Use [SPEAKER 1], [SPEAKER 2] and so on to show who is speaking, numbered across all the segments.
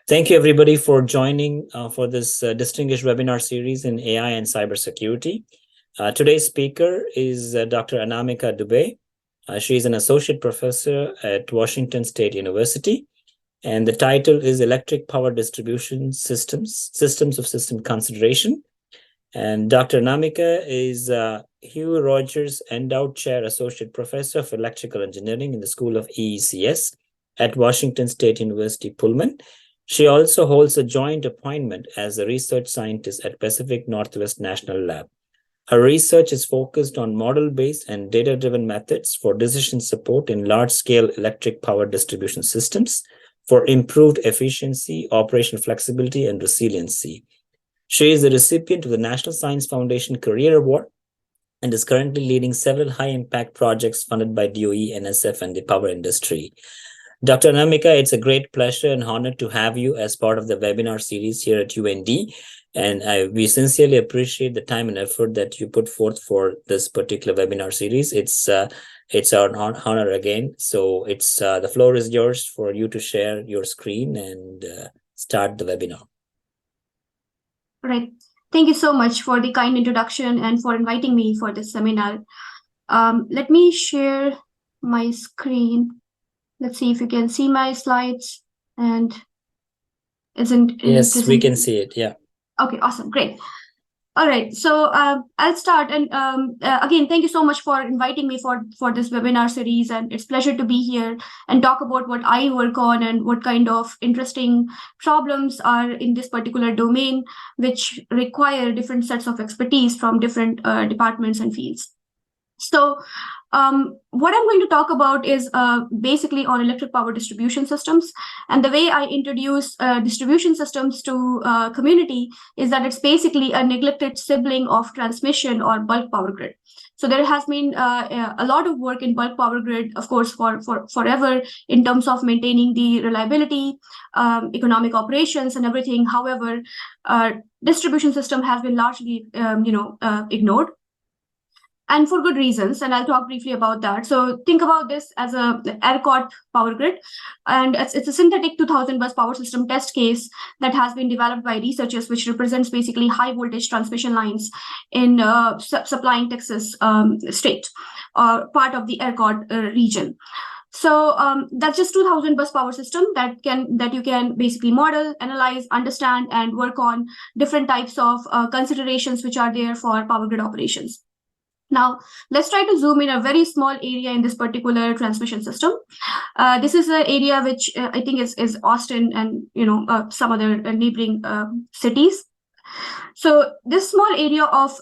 [SPEAKER 1] Thank you, everybody, for joining for this distinguished webinar series in AI and cybersecurity. Today's speaker is Dr. Anamika Dubey. She is an associate professor at Washington State University, and the title is Electric Power Distribution Systems, Systems of System Consideration. And Dr. Anamika is Huie-Rogers Endowed Chair Associate Professor of Electrical Engineering in the School of EECS at Washington State University, Pullman. She also holds a joint appointment as a research scientist at Pacific Northwest National Lab. Her research is focused on model-based and data-driven methods for decision support in large-scale electric power distribution systems for improved efficiency, operational flexibility, and resiliency. She is the recipient of the National Science Foundation Career Award and is currently leading several high-impact projects funded by DOE, NSF, and the power industry. Dr. Anamika, it's a great pleasure and honor to have you as part of the webinar series here at UND. And we sincerely appreciate the time and effort that you put forth for this particular webinar series. It's our honor again. So the floor is yours for you to share your screen and start the webinar.
[SPEAKER 2] Right. Thank you so much for the kind introduction and for inviting me for this seminar. Let me share my screen. Let's see if you can see my slides and isn't.
[SPEAKER 1] Yes, we can see it. Yeah.
[SPEAKER 2] Okay, awesome. Great. All right. So I'll start. And again, thank you so much for inviting me for this webinar series. And it's a pleasure to be here and talk about what I work on and what kind of interesting problems are in this particular domain, which require different sets of expertise from different departments and fields. So what I'm going to talk about is basically on electric power distribution systems. And the way I introduce distribution systems to community is that it's basically a neglected sibling of transmission or bulk power grid. So there has been a lot of work in bulk power grid, of course, for forever in terms of maintaining the reliability, economic operations and everything. However, distribution system has been largely, ignored. And for good reasons, and I'll talk briefly about that. So think about this as a ERCOT power grid, and it's a synthetic 2000 bus power system test case that has been developed by researchers, which represents basically high voltage transmission lines in supplying Texas state, part of the ERCOT region. So that's just 2000 bus power system that you can basically model, analyze, understand, and work on different types of considerations which are there for power grid operations. Now, let's try to zoom in a very small area in this particular transmission system. This is an area which I think is Austin and some other neighboring cities. So this small area of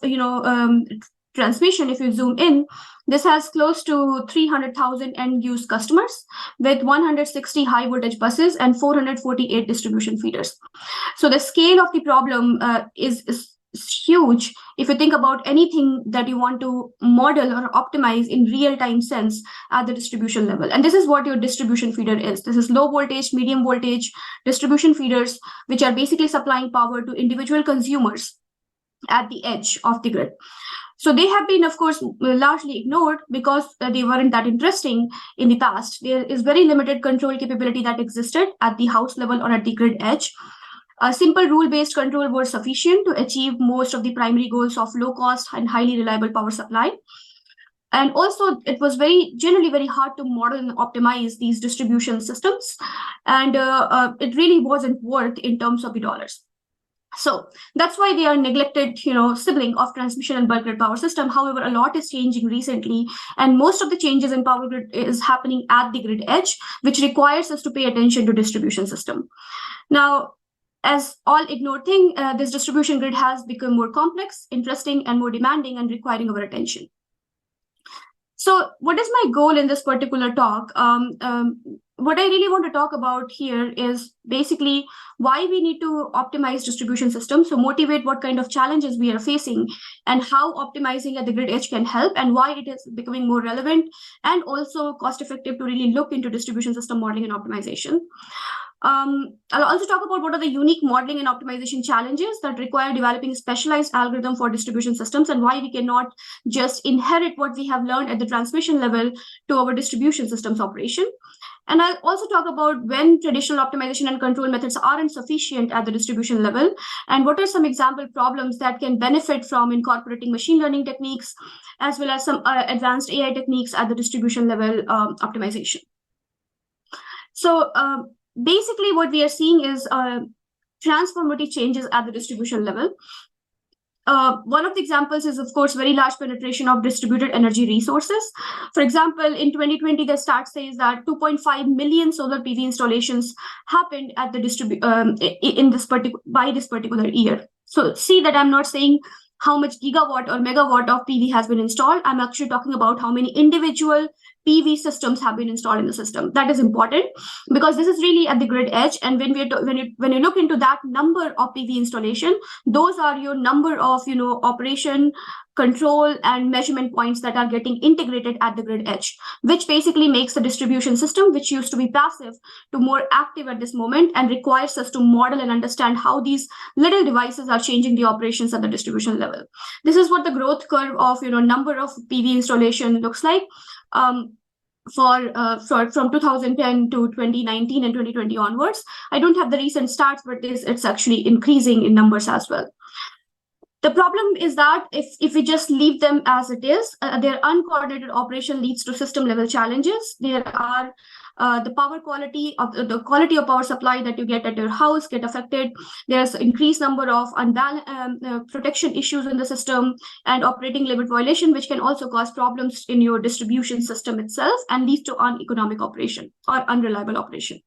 [SPEAKER 2] transmission, if you zoom in, this has close to 300,000 end-use customers with 160 high voltage buses and 448 distribution feeders. So the scale of the problem is huge if you think about anything that you want to model or optimize in real-time sense at the distribution level. And this is what your distribution feeder is. This is low voltage, medium voltage distribution feeders, which are basically supplying power to individual consumers at the edge of the grid. So they have been, of course, largely ignored because they weren't that interesting in the past. There is very limited control capability that existed at the house level or at the grid edge. A simple rule-based control was sufficient to achieve most of the primary goals of low-cost and highly reliable power supply. And also, it was generally very hard to model and optimize these distribution systems. And it really wasn't worth in terms of the dollars. So that's why they are neglected, sibling of transmission and bulk grid power system. However, a lot is changing recently, and most of the changes in power grid is happening at the grid edge, which requires us to pay attention to distribution system. Now, as all ignored thing, this distribution grid has become more complex, interesting, and more demanding and requiring our attention. So what is my goal in this particular talk? What I really want to talk about here is basically why we need to optimize distribution systems, so motivate what kind of challenges we are facing and how optimizing at the grid edge can help and why it is becoming more relevant and also cost effective to really look into distribution system modeling and optimization. I'll also talk about what are the unique modeling and optimization challenges that require developing specialized algorithm for distribution systems, and why we cannot just inherit what we have learned at the transmission level to our distribution systems operation. And I'll also talk about when traditional optimization and control methods aren't sufficient at the distribution level, and what are some example problems that can benefit from incorporating machine learning techniques, as well as some advanced AI techniques at the distribution level optimization. So basically what we are seeing is transformative changes at the distribution level. One of the examples is, of course, very large penetration of distributed energy resources. For example, in 2020, the stat says that 2.5 million solar PV installations happened at the by this particular year. So see that I'm not saying how much gigawatt or megawatt of PV has been installed. I'm actually talking about how many individual PV systems have been installed in the system. That is important because this is really at the grid edge. And when you look into that number of PV installation, those are your number of operation, control, and measurement points that are getting integrated at the grid edge, which basically makes the distribution system, which used to be passive, to more active at this moment, and requires us to model and understand how these little devices are changing the operations at the distribution level. This is what the growth curve of number of PV installation looks like. From 2010 to 2019 and 2020 onwards. I don't have the recent stats, but it's actually increasing in numbers as well. The problem is that if we just leave them as it is, their uncoordinated operation leads to system level challenges. There are the quality of power supply that you get at your house get affected. There's increased number of protection issues in the system and operating limit violation, which can also cause problems in your distribution system itself and lead to uneconomic operation or unreliable operation.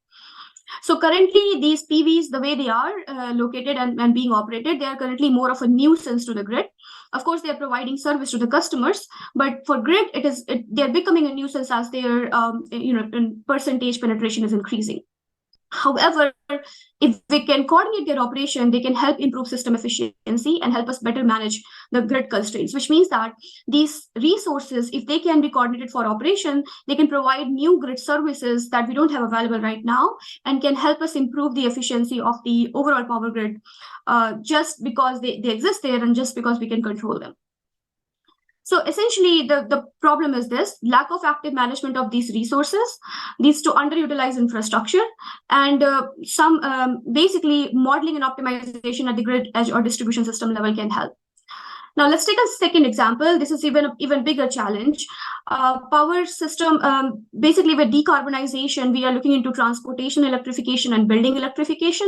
[SPEAKER 2] So currently, these PVs, the way they are located and being operated, they are currently more of a nuisance to the grid. Of course, they are providing service to the customers, but for grid, they're becoming a nuisance as their percentage penetration is increasing. However, if we can coordinate their operation, they can help improve system efficiency and help us better manage the grid constraints, which means that these resources, if they can be coordinated for operation, they can provide new grid services that we don't have available right now and can help us improve the efficiency of the overall power grid just because they exist there and just because we can control them. So essentially, the problem is this: lack of active management of these resources leads to underutilized infrastructure, and basically modeling and optimization at the grid edge or distribution system level can help. Now let's take a second example. This is even bigger challenge. Power system, basically with decarbonization, we are looking into transportation electrification and building electrification.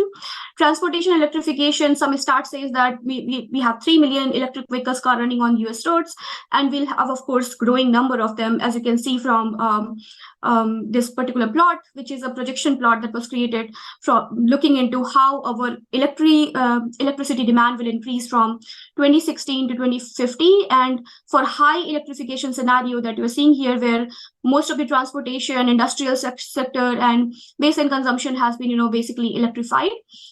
[SPEAKER 2] Transportation electrification, some stats says that we have 3 million electric vehicles car running on US roads, and we'll have, of course, growing number of them, as you can see from this particular plot, which is a projection plot that was created from looking into how our electricity demand will increase from 2016 to 2050. And for high electrification scenario that you're seeing here, where most of the transportation, industrial sector, and baseline consumption has been, basically electrified,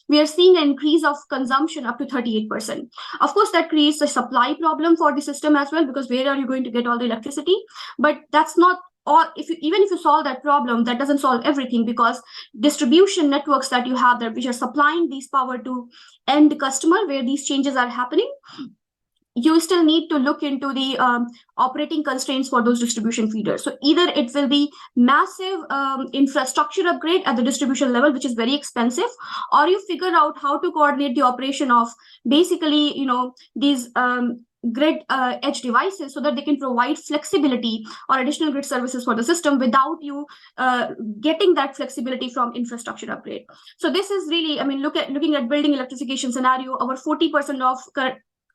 [SPEAKER 2] we are seeing an increase of consumption up to 38%. Of course, that creates a supply problem for the system as well, because where are you going to get all the electricity? But that's not all. Even if you solve that problem, that doesn't solve everything, because distribution networks that you have there, which are supplying these power to end customer, where these changes are happening, you still need to look into the operating constraints for those distribution feeders. So either it will be massive infrastructure upgrade at the distribution level, which is very expensive, or you figure out how to coordinate the operation of basically, these grid edge devices so that they can provide flexibility or additional grid services for the system without you getting that flexibility from infrastructure upgrade. So this is really, looking at building electrification scenario, our 40% of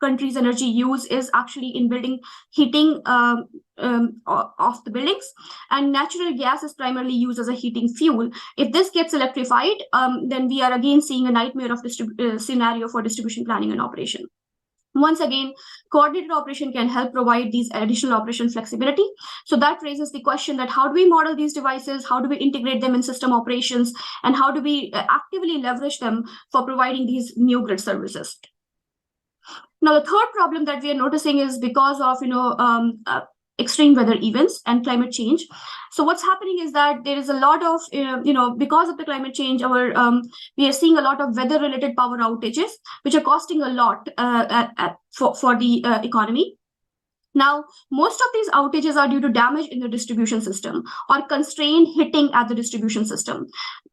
[SPEAKER 2] country's energy use is actually in building heating of the buildings, and natural gas is primarily used as a heating fuel. If this gets electrified, then we are again seeing a nightmare of scenario for distribution planning and operation. Once again, coordinated operation can help provide these additional operation flexibility. So that raises the question that how do we model these devices, how do we integrate them in system operations, and how do we actively leverage them for providing these new grid services? Now, the third problem that we are noticing is because of extreme weather events and climate change. So what's happening is that there is a lot of, because of the climate change, we are seeing a lot of weather-related power outages, which are costing a lot for the economy. Now, most of these outages are due to damage in the distribution system or constraint hitting at the distribution system.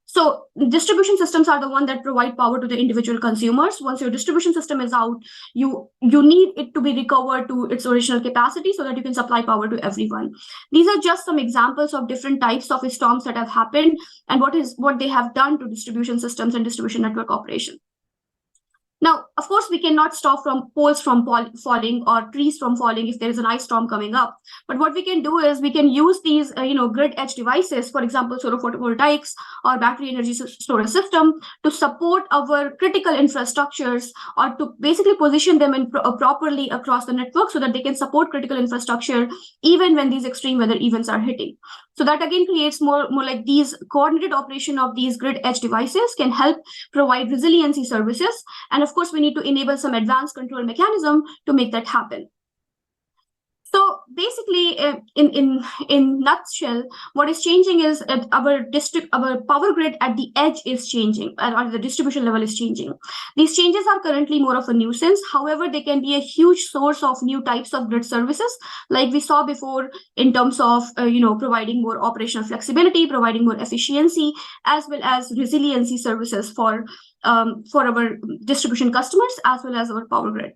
[SPEAKER 2] So distribution systems are the one that provide power to the individual consumers. Once your distribution system is out, you need it to be recovered to its original capacity so that you can supply power to everyone. These are just some examples of different types of storms that have happened and what they have done to distribution systems and distribution network operation. Now, of course, we cannot stop poles from falling or trees from falling if there is an ice storm coming up. But what we can do is we can use these, grid edge devices, for example, solar photovoltaics or battery energy storage system, to support our critical infrastructures or to basically position them properly across the network so that they can support critical infrastructure even when these extreme weather events are hitting. So that again creates more like these coordinated operation of these grid edge devices can help provide resiliency services. And of course, we need to enable some advanced control mechanism to make that happen. So basically, in nutshell, what is changing is our power grid at the edge is changing, or the distribution level is changing. These changes are currently more of a nuisance. However, they can be a huge source of new types of grid services, like we saw before in terms of providing more operational flexibility, providing more efficiency, as well as resiliency services for our distribution customers as well as our power grid.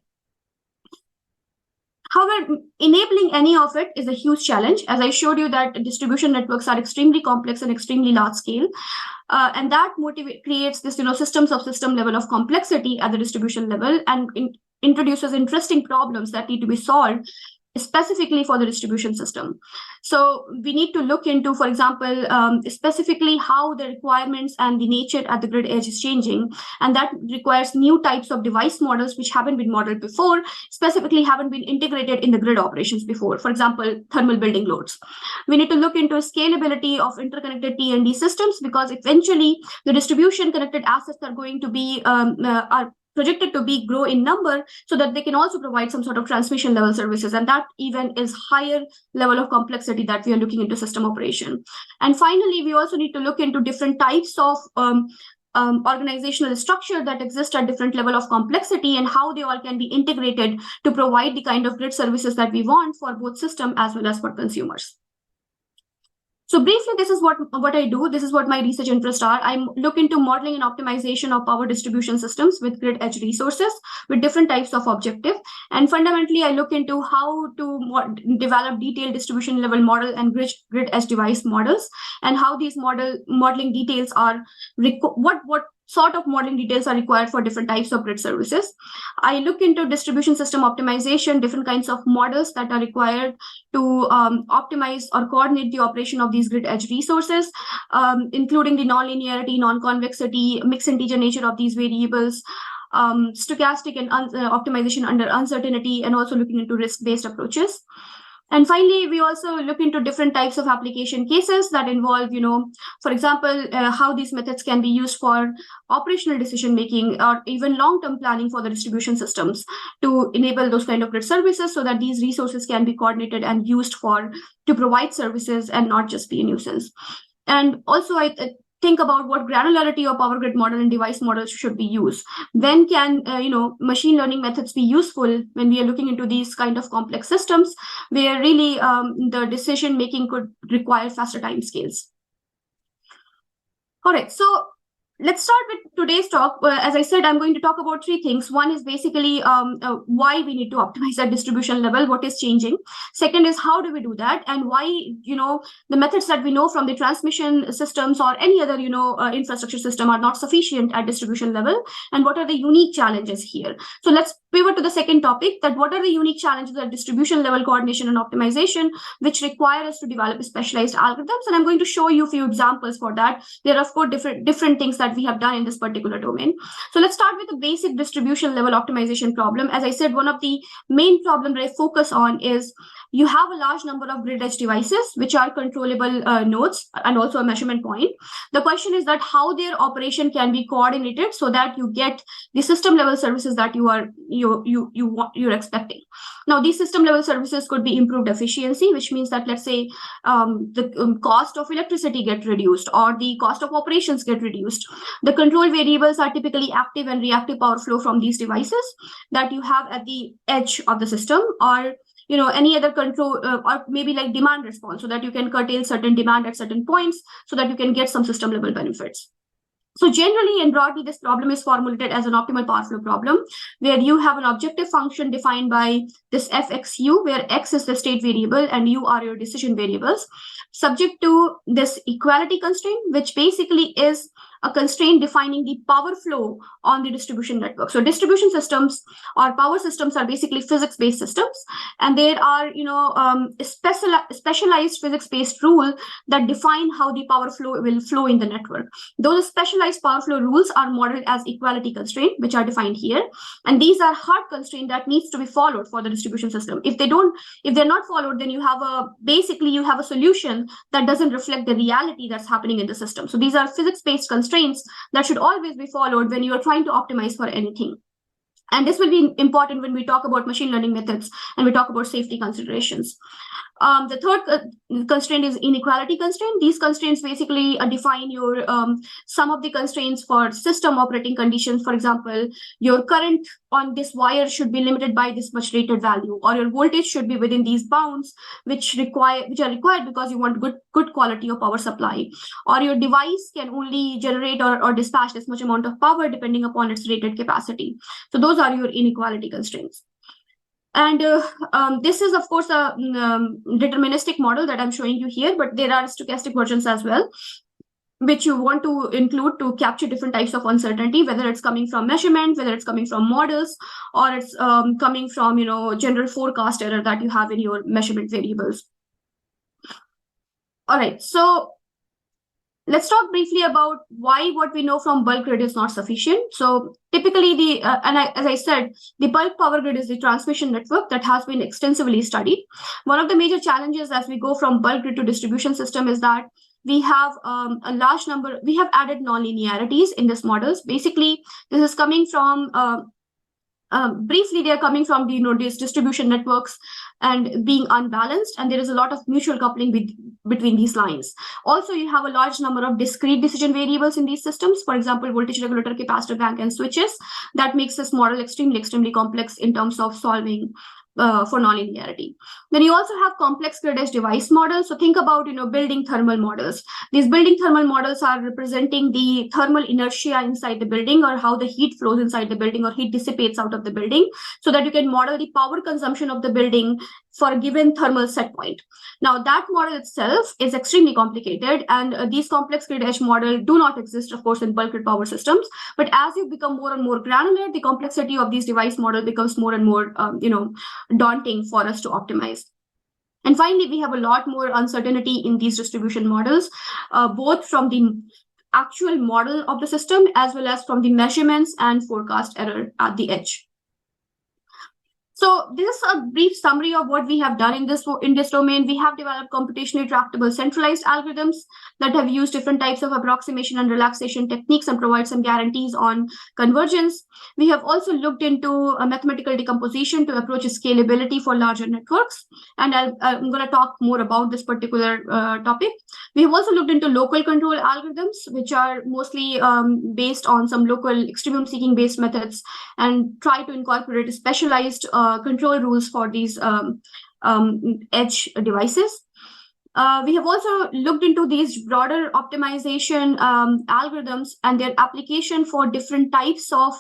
[SPEAKER 2] However, enabling any of it is a huge challenge. As I showed you that distribution networks are extremely complex and extremely large scale. And that creates this systems of system level of complexity at the distribution level and introduces interesting problems that need to be solved specifically for the distribution system. So we need to look into, for example, specifically how the requirements and the nature at the grid edge is changing. And that requires new types of device models which haven't been modeled before, specifically haven't been integrated in the grid operations before. For example, thermal building loads. We need to look into scalability of interconnected T&D systems, because eventually the distribution connected assets are going to be are projected to grow in number, so that they can also provide some sort of transmission level services. And that even is higher level of complexity that we are looking into system operation. And finally, we also need to look into different types of organizational structure that exist at different level of complexity and how they all can be integrated to provide the kind of grid services that we want for both system as well as for consumers. So briefly, this is what I do. This is what my research interests are. I look into modeling and optimization of power distribution systems with grid edge resources with different types of objective. And fundamentally, I look into how to develop detailed distribution level model and grid edge device models, and how these modeling details are, what sort of modeling details are required for different types of grid services. I look into distribution system optimization, different kinds of models that are required to optimize or coordinate the operation of these grid edge resources, including the nonlinearity, non-convexity, mixed integer nature of these variables, stochastic and optimization under uncertainty, and also looking into risk-based approaches. And finally, we also look into different types of application cases that involve, for example, how these methods can be used for operational decision-making or even long-term planning for the distribution systems to enable those kind of grid services, so that these resources can be coordinated and used to provide services and not just be a nuisance. And also, I think about what granularity of power grid model and device models should be used. When can machine learning methods be useful when we are looking into these kind of complex systems where really the decision making could require faster timescales? All right, so let's start with today's talk. As I said, I'm going to talk about three things. One is basically why we need to optimize at distribution level, what is changing. Second is how do we do that, and why the methods that we know from the transmission systems or any other infrastructure system are not sufficient at distribution level, and what are the unique challenges here. So let's pivot to the second topic, that what are the unique challenges at distribution level coordination and optimization, which require us to develop specialized algorithms. And I'm going to show you a few examples for that. There are, of course, different things that that we have done in this particular domain. So let's start with the basic distribution level optimization problem. As I said, one of the main problems that I focus on is you have a large number of grid edge devices, which are controllable nodes and also a measurement point. The question is that how their operation can be coordinated so that you get the system level services that you're expecting. Now, these system level services could be improved efficiency, which means that, let's say, the cost of electricity get reduced or the cost of operations get reduced. The control variables are typically active and reactive power flow from these devices that you have at the edge of the system, or any other control, or maybe like demand response, so that you can curtail certain demand at certain points so that you can get some system level benefits. So generally and broadly, this problem is formulated as an optimal power flow problem, where you have an objective function defined by this fxu, where x is the state variable and u are your decision variables, subject to this equality constraint, which basically is a constraint defining the power flow on the distribution network. So distribution systems or power systems are basically physics-based systems, and there are specialized physics-based rules that define how the power flow will flow in the network. Those specialized power flow rules are modeled as equality constraint, which are defined here, and these are hard constraint that needs to be followed for the distribution system. If they're not followed, then you have a solution that doesn't reflect the reality that's happening in the system. So these are physics-based constraints that should always be followed when you are trying to optimize for anything. And this will be important when we talk about machine learning methods and we talk about safety considerations. The third constraint is inequality constraint. These constraints basically define your some of the constraints for system operating conditions. For example, your current on this wire should be limited by this much rated value, or your voltage should be within these bounds, which are required because you want good quality of power supply, or your device can only generate or dispatch this much amount of power depending upon its rated capacity. So those are your inequality constraints. And this is, of course, a deterministic model that I'm showing you here, but there are stochastic versions as well, which you want to include to capture different types of uncertainty, whether it's coming from measurement, whether it's coming from models, or it's coming from general forecast error that you have in your measurement variables. All right, so let's talk briefly about why what we know from bulk grid is not sufficient. So typically, as I said, the bulk power grid is the transmission network that has been extensively studied. One of the major challenges as we go from bulk grid to distribution system is that we have we have added nonlinearities in these models. Basically, this is coming from briefly, they are coming from these distribution networks and being unbalanced, and there is a lot of mutual coupling between these lines. Also, you have a large number of discrete decision variables in these systems. For example, voltage regulator, capacitor bank, and switches. That makes this model extremely complex in terms of solving for nonlinearity. Then you also have complex grid edge device models. So think about building thermal models. These building thermal models are representing the thermal inertia inside the building, or how the heat flows inside the building or heat dissipates out of the building, so that you can model the power consumption of the building for a given thermal set point. Now that model itself is extremely complicated, and these complex grid edge models do not exist, of course, in bulk grid power systems. But as you become more and more granular, the complexity of these device models becomes more and more daunting for us to optimize. And finally, we have a lot more uncertainty in these distribution models, both from the actual model of the system as well as from the measurements and forecast error at the edge. So this is a brief summary of what we have done in this domain. We have developed computationally tractable centralized algorithms that have used different types of approximation and relaxation techniques and provide some guarantees on convergence. We have also looked into a mathematical decomposition to approach scalability for larger networks, and I'm going to talk more about this particular topic. We have also looked into local control algorithms, which are mostly based on some local extremum seeking based methods, and try to incorporate specialized control rules for these edge devices. We have also looked into these broader optimization algorithms and their application for different types of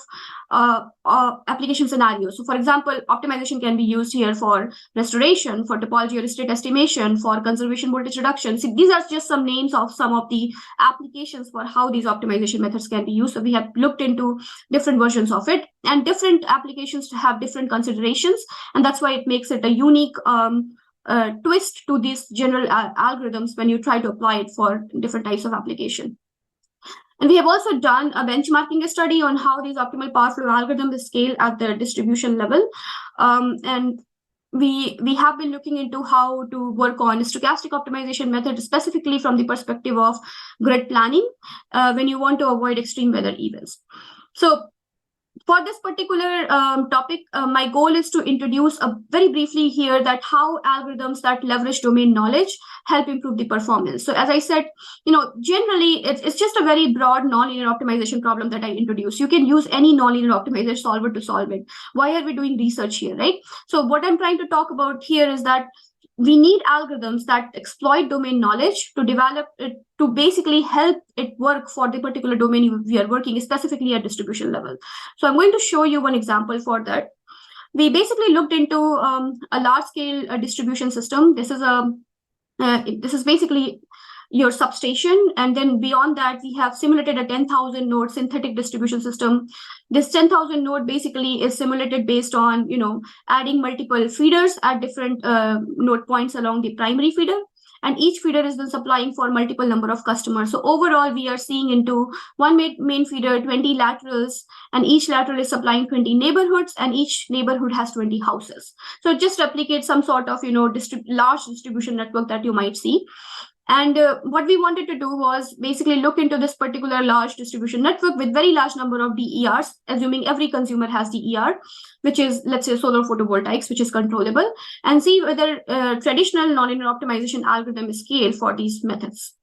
[SPEAKER 2] application scenarios. So for example, optimization can be used here for restoration, for topology or state estimation, for conservation voltage reduction. So these are just some names of some of the applications for how these optimization methods can be used. So we have looked into different versions of it, and different applications to have different considerations. And that's why it makes it a unique twist to these general algorithms when you try to apply it for different types of application. And we have also done a benchmarking study on how these optimal power flow algorithms scale at the distribution level. And we have been looking into how to work on stochastic optimization method, specifically from the perspective of grid planning when you want to avoid extreme weather events. So for this particular topic, my goal is to introduce very briefly here that how algorithms that leverage domain knowledge help improve the performance. So as I said, generally it's just a very broad nonlinear optimization problem that I introduce. You can use any nonlinear optimization solver to solve it. Why are we doing research here, right? So what I'm trying to talk about here is that we need algorithms that exploit domain knowledge to develop it, to basically help it work for the particular domain we are working, specifically at distribution level. So I'm going to show you one example for that. We basically looked into a large-scale distribution system. This is basically your substation, and then beyond that we have simulated a 10,000 node synthetic distribution system. This 10,000 node basically is simulated based on adding multiple feeders at different node points along the primary feeder, and each feeder is then supplying for multiple number of customers. So overall we are seeing into one main feeder 20 laterals, and each lateral is supplying 20 neighborhoods, and each neighborhood has 20 houses. So it just replicates some sort of large distribution network that you might see. And what we wanted to do was basically look into this particular large distribution network with very large number of DERs, assuming every consumer has DER, which is, let's say, solar photovoltaics, which is controllable, and see whether traditional nonlinear optimization algorithm is scaled for these methods.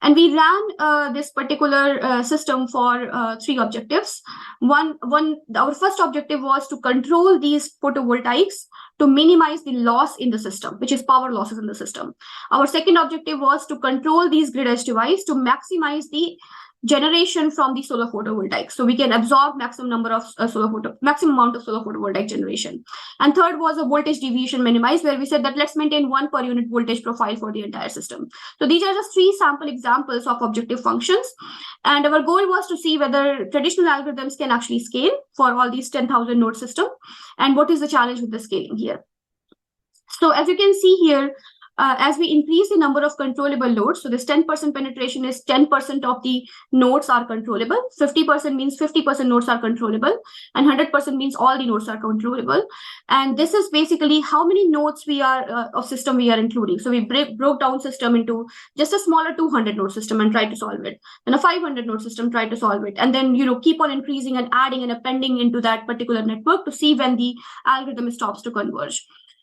[SPEAKER 2] And we ran this particular system for 3 objectives. Our first objective was to control these photovoltaics to minimize the loss in the system, which is power losses in the system. Our second objective was to control these grid edge devices to maximize the generation from the solar photovoltaics, so we can absorb maximum amount of solar photovoltaic generation. And third was a voltage deviation minimized, where we said that let's maintain 1 per unit voltage profile for the entire system. So these are just 3 sample examples of objective functions, and our goal was to see whether traditional algorithms can actually scale for all these 10,000 node system, and what is the challenge with the scaling here. So as you can see here, as we increase the number of controllable loads, so this 10% penetration is 10% of the nodes are controllable, 50% means 50% nodes are controllable, and 100% means all the nodes are controllable. And this is basically how many nodes we are of system we are including. So we broke down system into just a smaller 200 node system and tried to solve it, then a 500 node system, tried to solve it, and then keep on increasing and adding and appending into that particular network to see when the algorithm stops to converge.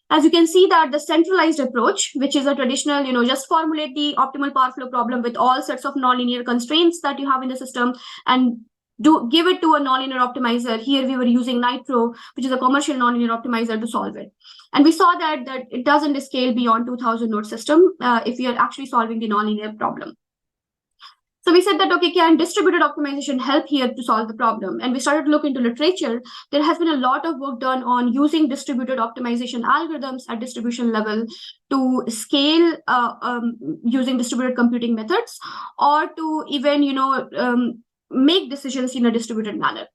[SPEAKER 2] As you can see that the centralized approach, which is a traditional, just formulate the optimal power flow problem with all sets of nonlinear constraints that you have in the system and give it to a nonlinear optimizer. Here we were using Nitro, which is a commercial nonlinear optimizer, to solve it. And we saw that it doesn't scale beyond 2,000 node system if we are actually solving the nonlinear problem. So we said that, okay, can distributed optimization help here to solve the problem? And we started to look into literature. There has been a lot of work done on using distributed optimization algorithms at distribution level to scale using distributed computing methods, or to even, make decisions in a distributed manner.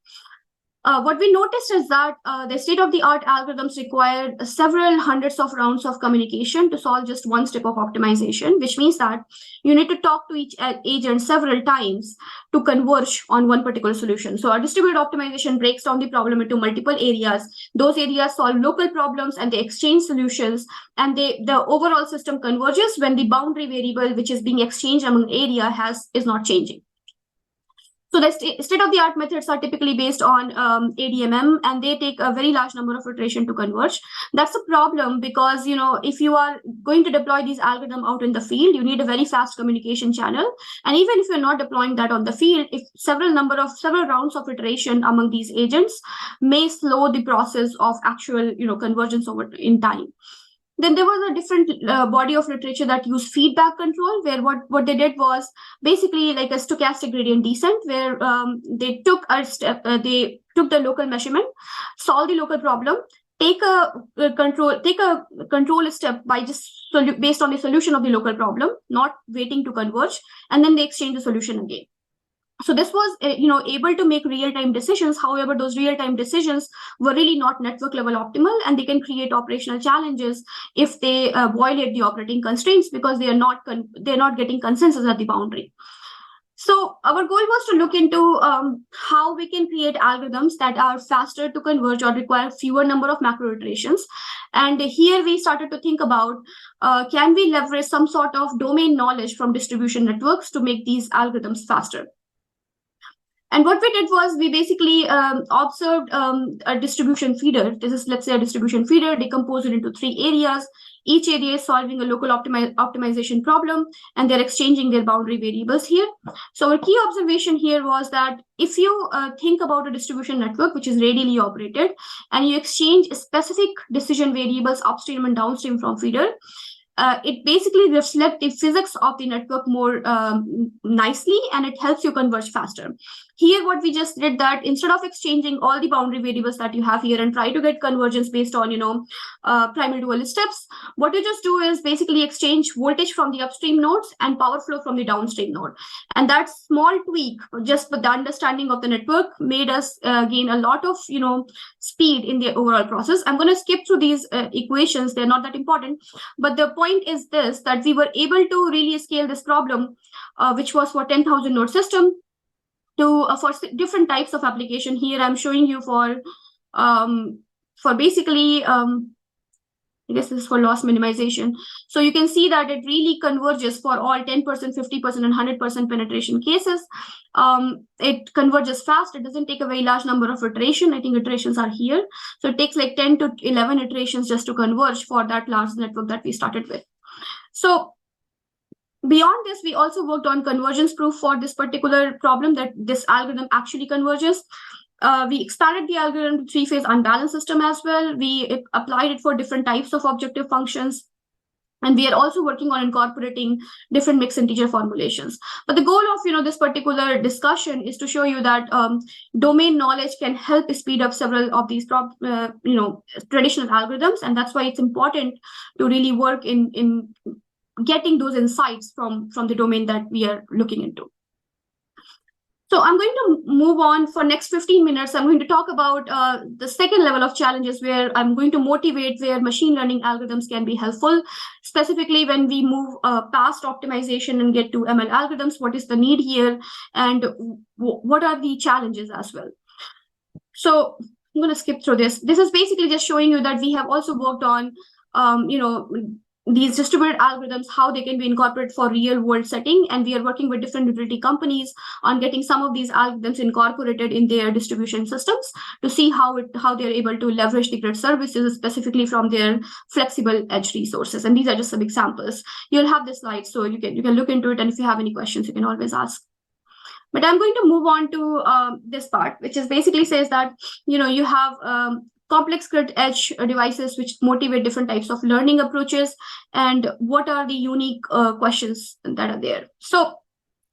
[SPEAKER 2] What we noticed is that the state-of-the-art algorithms require several hundreds of rounds of communication to solve just one step of optimization, which means that you need to talk to each agent several times to converge on one particular solution. So our distributed optimization breaks down the problem into multiple areas. Those areas solve local problems and they exchange solutions, and the overall system converges when the boundary variable which is being exchanged among area is not changing. So the state-of-the-art methods are typically based on ADMM, and they take a very large number of iterations to converge. That's a problem because, if you are going to deploy these algorithms out in the field, you need a very fast communication channel. And even if you're not deploying that on the field, if several rounds of iteration among these agents may slow the process of actual, convergence in time. Then there was a different body of literature that used feedback control, where what they did was basically like a stochastic gradient descent, where they took the local measurement, solve the local problem, take a control step by just based on the solution of the local problem, not waiting to converge, and then they exchange the solution again. So this was, able to make real-time decisions. However, those real-time decisions were really not network level optimal, and they can create operational challenges if they violate the operating constraints because they are not getting consensus at the boundary. So our goal was to look into how we can create algorithms that are faster to converge or require fewer number of macro iterations. And here we started to think about, can we leverage some sort of domain knowledge from distribution networks to make these algorithms faster? And what we did was we basically observed a distribution feeder. This is, let's say, a distribution feeder, decomposed it into 3 areas. Each area is solving a local optimization problem, and they're exchanging their boundary variables here. So our key observation here was that if you think about a distribution network, which is radially operated, and you exchange specific decision variables upstream and downstream from feeder, it basically reflects the physics of the network more nicely, and it helps you converge faster. Here, what we just did that instead of exchanging all the boundary variables that you have here and try to get convergence based on, primary dual steps, what you just do is basically exchange voltage from the upstream nodes and power flow from the downstream node. And that small tweak, just with the understanding of the network, made us gain a lot of, speed in the overall process. I'm going to skip through these equations. They're not that important. But the point is this, that we were able to really scale this problem, which was for 10,000 node system, to for different types of application. Here I'm showing you for basically I guess this is for loss minimization. So you can see that it really converges for all 10%, 50%, and 100% penetration cases. It converges fast. It doesn't take a very large number of iterations. I think iterations are here. So it takes like 10 to 11 iterations just to converge for that large network that we started with. So beyond this, we also worked on convergence proof for this particular problem, that this algorithm actually converges. We expanded the algorithm to 3-phase unbalanced system as well. We applied it for different types of objective functions. And we are also working on incorporating different mixed integer formulations. But the goal of this particular discussion is to show you that domain knowledge can help speed up several of these traditional algorithms, and that's why it's important to really work in getting those insights from the domain that we are looking into. So I'm going to move on for next 15 minutes. I'm going to talk about the second level of challenges, where I'm going to motivate where machine learning algorithms can be helpful, specifically when we move past optimization and get to ML algorithms. What is the need here, and what are the challenges as well? So I'm going to skip through this. This is basically just showing you that we have also worked on, these distributed algorithms, how they can be incorporated for real world setting. And we are working with different utility companies on getting some of these algorithms incorporated in their distribution systems to see how they're able to leverage the grid services, specifically from their flexible edge resources. And these are just some examples. You'll have the slides, so you can look into it. And if you have any questions, you can always ask. But I'm going to move on to this part, which is basically says that, you have complex grid edge devices which motivate different types of learning approaches, and what are the unique questions that are there. So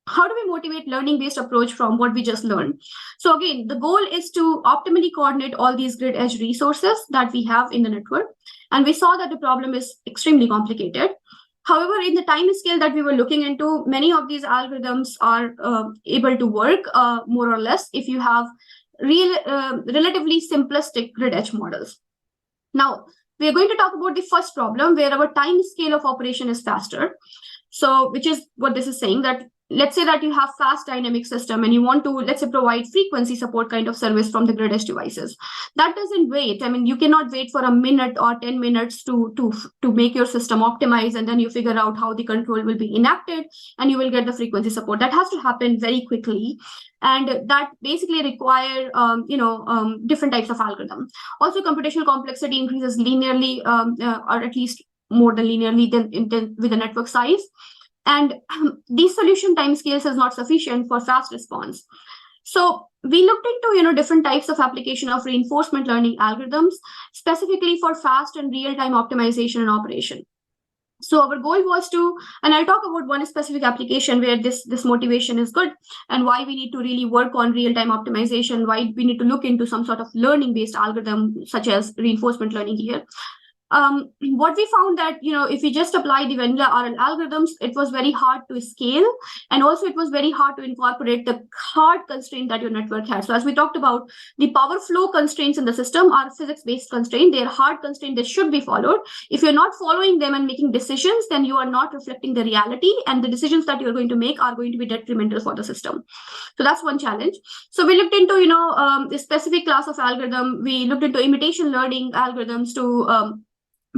[SPEAKER 2] how do we motivate learning-based approach from what we just learned? So again, the goal is to optimally coordinate all these grid edge resources that we have in the network. And we saw that the problem is extremely complicated. However, in the time scale that we were looking into, many of these algorithms are able to work more or less if you have relatively simplistic grid edge models. Now, we are going to talk about the first problem, where our time scale of operation is faster. So, which is what this is saying, that let's say that you have fast dynamic system and you want to, let's say, provide frequency support kind of service from the grid edge devices. That doesn't wait. I mean, you cannot wait for a minute or 10 minutes to make your system optimize, and then you figure out how the control will be enacted and you will get the frequency support. That has to happen very quickly. And that basically require, different types of algorithms. Also, computational complexity increases linearly, or at least more than linearly than with the network size. And these solution timescales is not sufficient for fast response. So we looked into, different types of application of reinforcement learning algorithms, specifically for fast and real-time optimization and operation. So our goal was to, and I'll talk about one specific application where this motivation is good, and why we need to really work on real-time optimization, why we need to look into some sort of learning-based algorithm, such as reinforcement learning here. what we found that, if we just apply the vanilla RL algorithms, it was very hard to scale. And also it was very hard to incorporate the hard constraint that your network had. So as we talked about, the power flow constraints in the system are physics-based constraints. They are hard constraints. They should be followed. If you're not following them and making decisions, then you are not reflecting the reality, and the decisions that you're going to make are going to be detrimental for the system. So that's one challenge. So we looked into, a specific class of algorithm. We looked into imitation learning algorithms to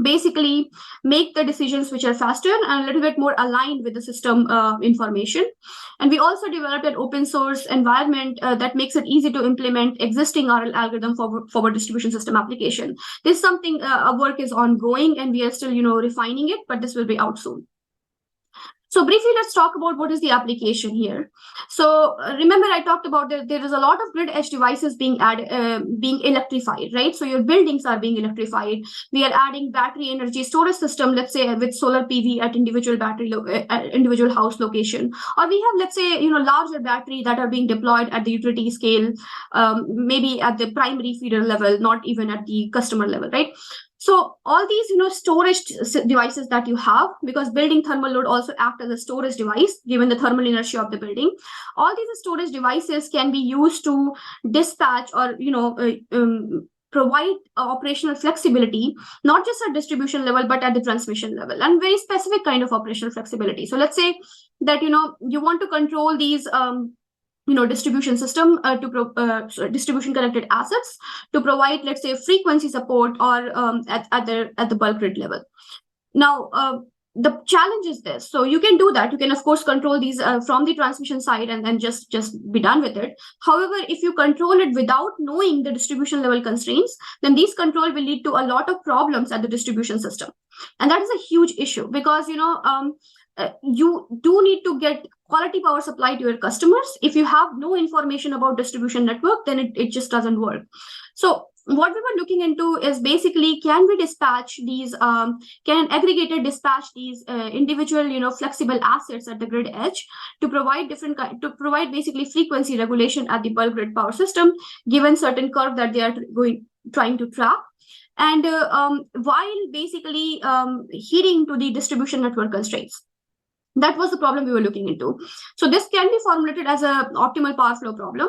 [SPEAKER 2] basically make the decisions which are faster and a little bit more aligned with the system information. And we also developed an open source environment that makes it easy to implement existing RL algorithm for forward distribution system application. This is something our work is ongoing, and we are still, refining it, but this will be out soon. So briefly, let's talk about what is the application here. So remember, I talked about that there is a lot of grid edge devices being electrified, right? So your buildings are being electrified. We are adding battery energy storage system, let's say with solar PV at individual house location, or we have, let's say, larger battery that are being deployed at the utility scale, maybe at the primary feeder level, not even at the customer level, right? So all these, storage devices that you have, because building thermal load also act as a storage device, given the thermal inertia of the building. All these storage devices can be used to dispatch or, provide operational flexibility, not just at distribution level, but at the transmission level, and very specific kind of operational flexibility. So let's say that, you want to control these, distribution system distribution connected assets to provide, let's say, frequency support or at the bulk grid level. Now, the challenge is this. So you can do that. You can, of course, control these from the transmission side and then just be done with it. However, if you control it without knowing the distribution level constraints, then these control will lead to a lot of problems at the distribution system. And that is a huge issue because, you do need to get quality power supply to your customers. If you have no information about distribution network, then it just doesn't work. So what we were looking into is basically, can we dispatch these, can an aggregator dispatch these individual, flexible assets at the grid edge to provide basically frequency regulation at the bulk grid power system, given certain curve that they are trying to track. And while basically heeding to the distribution network constraints. That was the problem we were looking into. So this can be formulated as an optimal power flow problem,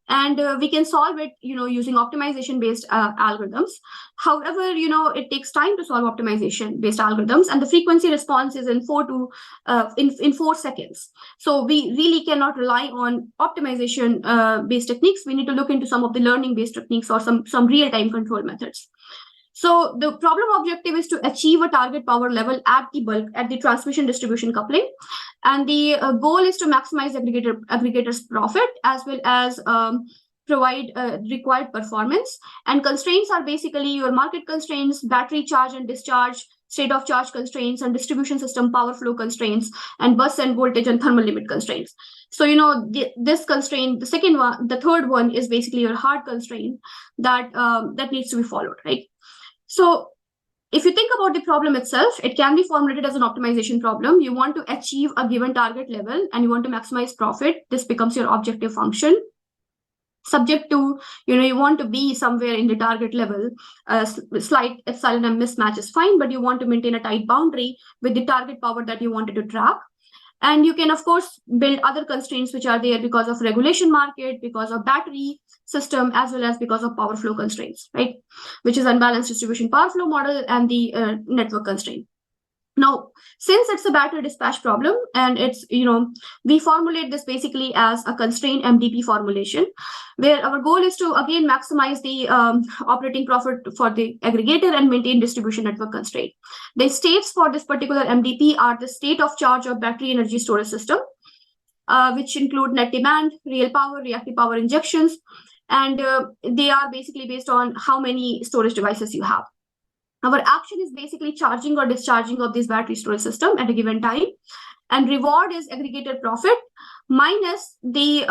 [SPEAKER 2] and we can solve it, using optimization-based algorithms. However, it takes time to solve optimization-based algorithms, and the frequency response is in 4 seconds. So we really cannot rely on optimization-based techniques. We need to look into some of the learning-based techniques or some real-time control methods. So the problem objective is to achieve a target power level at the transmission distribution coupling. And the goal is to maximize aggregator's profit as well as provide required performance. And constraints are basically your market constraints, battery charge and discharge, state of charge constraints, and distribution system power flow constraints, and bus and voltage and thermal limit constraints. So, this constraint, the third one is basically your hard constraint that needs to be followed, right? So if you think about the problem itself, it can be formulated as an optimization problem. You want to achieve a given target level and you want to maximize profit. This becomes your objective function. Subject to, you want to be somewhere in the target level. Slight epsilon and mismatch is fine, but you want to maintain a tight boundary with the target power that you wanted to track. And you can, of course, build other constraints which are there because of regulation market, because of battery system, as well as because of power flow constraints, right? Which is unbalanced distribution power flow model and the network constraint. Now, since it's a battery dispatch problem, and it's, we formulate this basically as a constrained MDP formulation, where our goal is to, again, maximize the operating profit for the aggregator and maintain distribution network constraint. The states for this particular MDP are the state of charge of battery energy storage system, which include net demand, real power, reactive power injections, and they are basically based on how many storage devices you have. Our action is basically charging or discharging of this battery storage system at a given time, and reward is aggregator profit minus the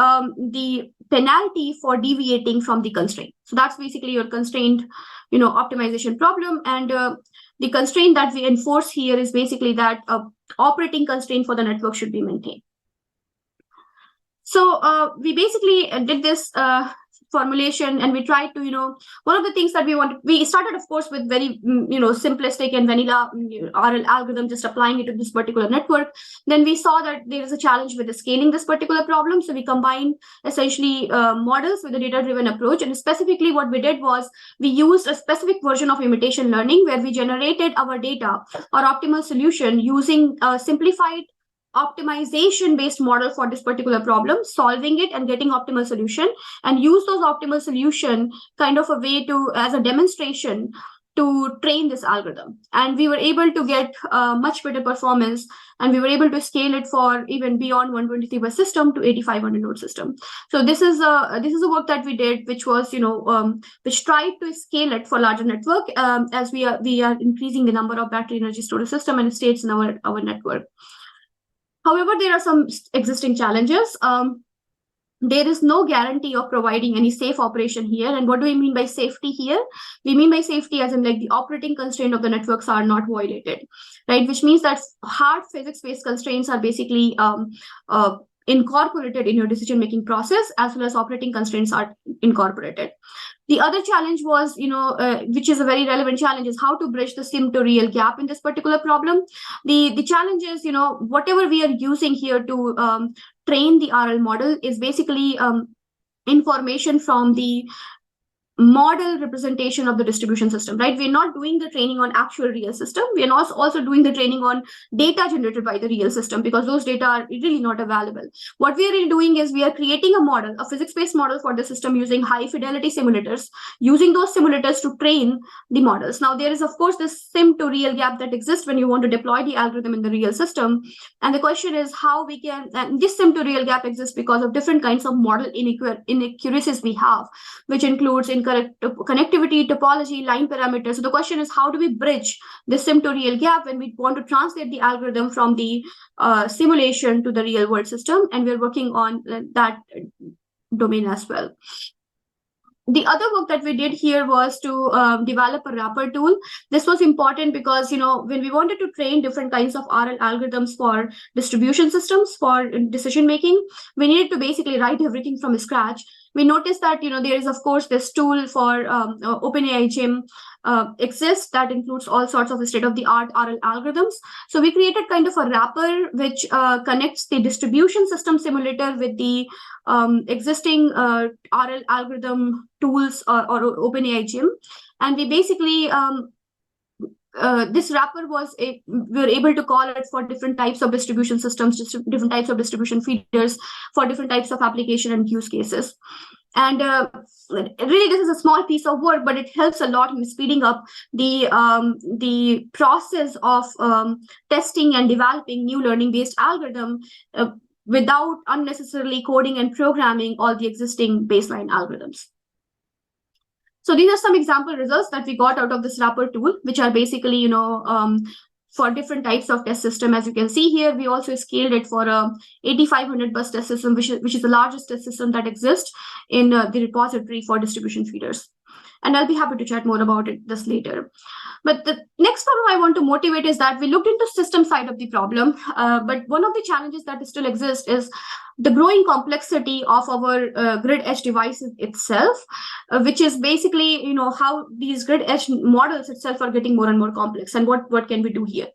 [SPEAKER 2] penalty for deviating from the constraint. So that's basically your constraint, optimization problem. And the constraint that we enforce here is basically that operating constraint for the network should be maintained. So we basically did this formulation, and we tried to, one of the things that we started, of course, with very, simplistic and vanilla RL algorithm, just applying it to this particular network. Then we saw that there is a challenge with the scaling this particular problem. So we combined essentially models with a data-driven approach. And specifically what we did was we used a specific version of imitation learning where we generated our data or optimal solution using a simplified optimization-based model for this particular problem, solving it and getting optimal solution, and use those optimal solution kind of a way to, as a demonstration, to train this algorithm. And we were able to get much better performance, and we were able to scale it for even beyond 123 bus system to 8500 node system. So this is a work that we did, which was which tried to scale it for larger network, as we are increasing the number of battery energy storage system and states in our network. However, there are some existing challenges. There is no guarantee of providing any safe operation here. And what do we mean by safety here? We mean by safety as in like the operating constraint of the networks are not violated, right? Which means that hard physics-based constraints are basically incorporated in your decision-making process, as well as operating constraints are incorporated. The other challenge was, which is a very relevant challenge, is how to bridge the sim to real gap in this particular problem. The challenge is, whatever we are using here to train the RL model is basically information from the model representation of the distribution system, right? We're not doing the training on actual real system. We are not also doing the training on data generated by the real system, because those data are really not available. What we are really doing is we are creating a model, a physics-based model for the system using high fidelity simulators, using those simulators to train the models. Now, there is, of course, this sim to real gap that exists when you want to deploy the algorithm in the real system. And the question is how we can, and this sim to real gap exists because of different kinds of model inaccuracies we have, which includes connectivity, topology, line parameters. So the question is, how do we bridge the sim to real gap when we want to translate the algorithm from the simulation to the real world system? And we're working on that domain as well. The other work that we did here was to develop a wrapper tool. This was important because, when we wanted to train different kinds of RL algorithms for distribution systems, for decision making, we needed to basically write everything from scratch. We noticed that, there is, of course, this tool for OpenAI Gym exists that includes all sorts of state-of-the-art RL algorithms. So we created kind of a wrapper which connects the distribution system simulator with the existing RL algorithm tools or OpenAI Gym. And we basically, this wrapper we were able to call it for different types of distribution systems, different types of distribution feeders, for different types of application and use cases. And really, this is a small piece of work, but it helps a lot in speeding up the process of testing and developing new learning-based algorithm without unnecessarily coding and programming all the existing baseline algorithms. So these are some example results that we got out of this wrapper tool, which are basically, for different types of test system. As you can see here, we also scaled it for a 8500 bus test system, which is the largest test system that exists in the repository for distribution feeders. And I'll be happy to chat more about this later. But the next problem I want to motivate is that we looked into system side of the problem, but one of the challenges that still exists is the growing complexity of our grid edge devices itself, which is basically, how these grid edge models itself are getting more and more complex, and what can we do here.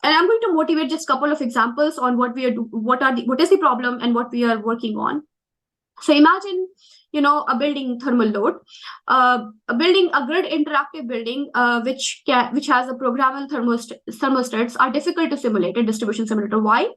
[SPEAKER 2] And I'm going to motivate just a couple of examples on what is the problem and what we are working on. So imagine, a building thermal load, a grid interactive building, which has a programmable thermostats are difficult to simulate in distribution simulator. Why?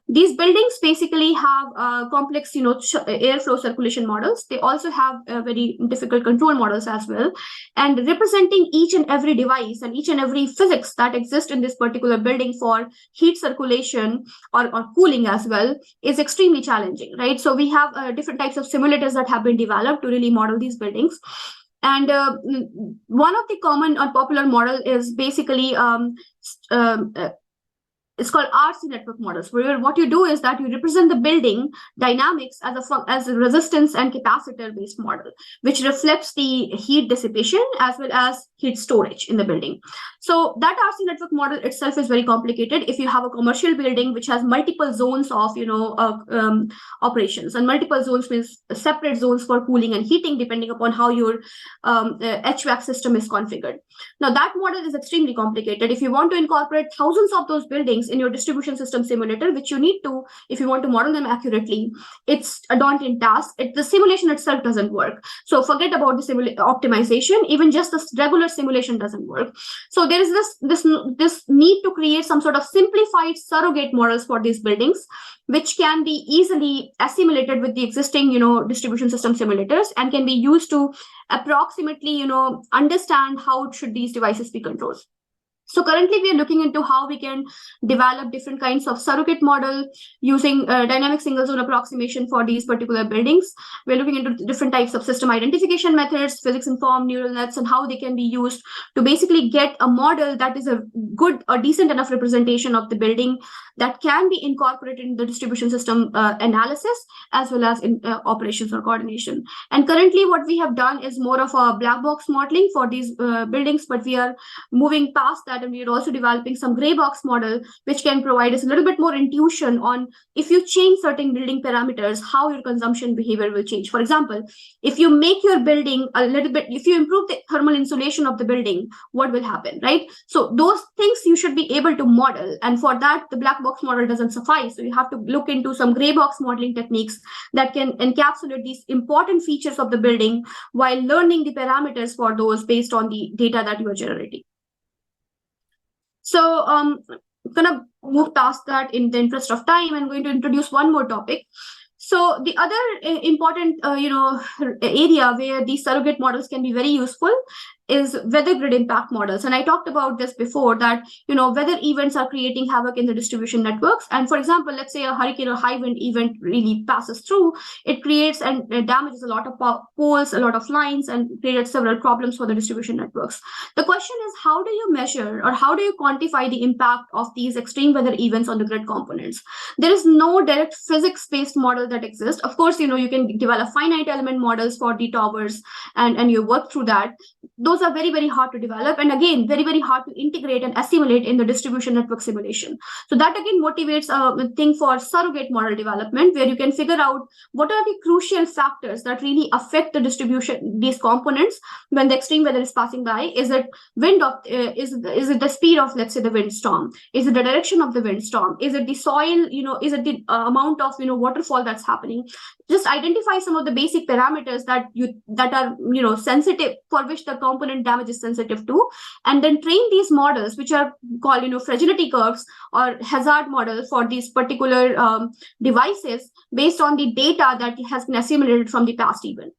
[SPEAKER 2] These buildings basically have complex, airflow circulation models. They also have very difficult control models as well. And representing each and every device and each and every physics that exists in this particular building for heat circulation or cooling as well is extremely challenging, right? So we have different types of simulators that have been developed to really model these buildings. And one of the common or popular model is basically it's called RC network models, where what you do is that you represent the building dynamics as a resistance and capacitor based model, which reflects the heat dissipation as well as heat storage in the building. So that RC network model itself is very complicated. If you have a commercial building which has multiple zones of operations, and multiple zones means separate zones for cooling and heating depending upon how your HVAC system is configured. Now that model is extremely complicated. If you want to incorporate thousands of those buildings in your distribution system simulator, which you need to if you want to model them accurately, it's a daunting task. The simulation itself doesn't work. So forget about the optimization. Even just the regular simulation doesn't work. So there is this need to create some sort of simplified surrogate models for these buildings, which can be easily assimilated with the existing distribution system simulators and can be used to approximately understand how should these devices be controlled. So currently we are looking into how we can develop different kinds of surrogate model using dynamic single zone approximation for these particular buildings. We're looking into different types of system identification methods, physics informed neural nets, and how they can be used to basically get a model that is a good or decent enough representation of the building that can be incorporated in the distribution system analysis as well as in operations or coordination. And currently what we have done is more of a black box modeling for these buildings, but we are moving past that, and we are also developing some gray box model which can provide us a little bit more intuition on if you change certain building parameters, how your consumption behavior will change. For example, if you make your building a little bit, if you improve the thermal insulation of the building, what will happen, right? So those things you should be able to model, and for that the black box model doesn't suffice. So you have to look into some gray box modeling techniques that can encapsulate these important features of the building while learning the parameters for those based on the data that you are generating. So I'm going to move past that in the interest of time. I'm going to introduce one more topic. So the other important area where these surrogate models can be very useful is weather grid impact models. And I talked about this before, that weather events are creating havoc in the distribution networks. And for example, let's say a hurricane or high wind event really passes through, it creates and damages a lot of poles, a lot of lines, and creates several problems for the distribution networks. The question is, how do you measure or how do you quantify the impact of these extreme weather events on the grid components? There is no direct physics-based model that exists. Of course, you can develop finite element models for the towers and you work through that. Those are very, very hard to develop, and again, very, very hard to integrate and assimilate in the distribution network simulation. So that again motivates a thing for surrogate model development, where you can figure out what are the crucial factors that really affect the distribution, these components, when the extreme weather is passing by. Is it wind of is it the speed of, let's say, the windstorm? Is it the direction of the windstorm? Is it the soil? Is it the amount of waterfall that's happening? Just identify some of the basic parameters that are sensitive, for which the component damage is sensitive to, and then train these models, which are called fragility curves or hazard model for these particular devices based on the data that has been assimilated from the past event.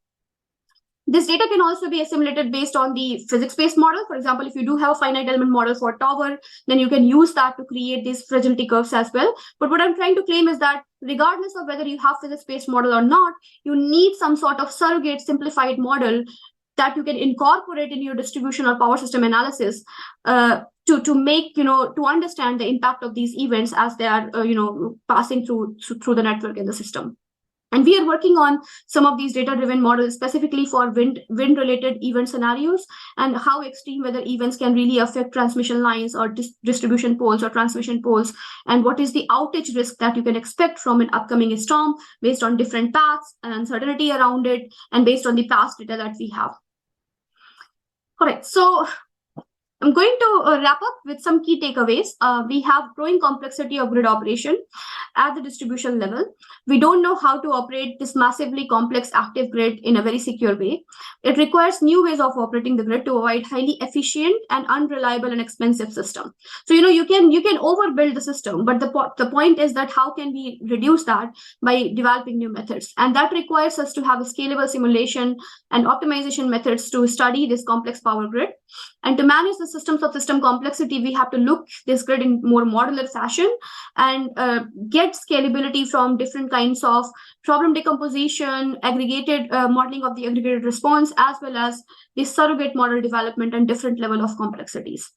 [SPEAKER 2] This data can also be assimilated based on the physics-based model. For example, if you do have a finite element model for a tower, then you can use that to create these fragility curves as well. But what I'm trying to claim is that regardless of whether you have physics-based model or not, you need some sort of surrogate simplified model that you can incorporate in your distribution or power system analysis to make to understand the impact of these events as they are passing through the network in the system. And we are working on some of these data-driven models specifically for wind-related event scenarios, and how extreme weather events can really affect transmission lines or distribution poles or transmission poles, and what is the outage risk that you can expect from an upcoming storm based on different paths and uncertainty around it, and based on the past data that we have. All right, so I'm going to wrap up with some key takeaways. We have growing complexity of grid operation at the distribution level. We don't know how to operate this massively complex active grid in a very secure way. It requires new ways of operating the grid to avoid highly efficient and unreliable and expensive system. So you can overbuild the system, but the point is that how can we reduce that by developing new methods? And that requires us to have a scalable simulation and optimization methods to study this complex power grid. And to manage the systems of system complexity, we have to look this grid in more modular fashion and get scalability from different kinds of problem decomposition, aggregated modeling of the aggregated response, as well as the surrogate model development and different level of complexities.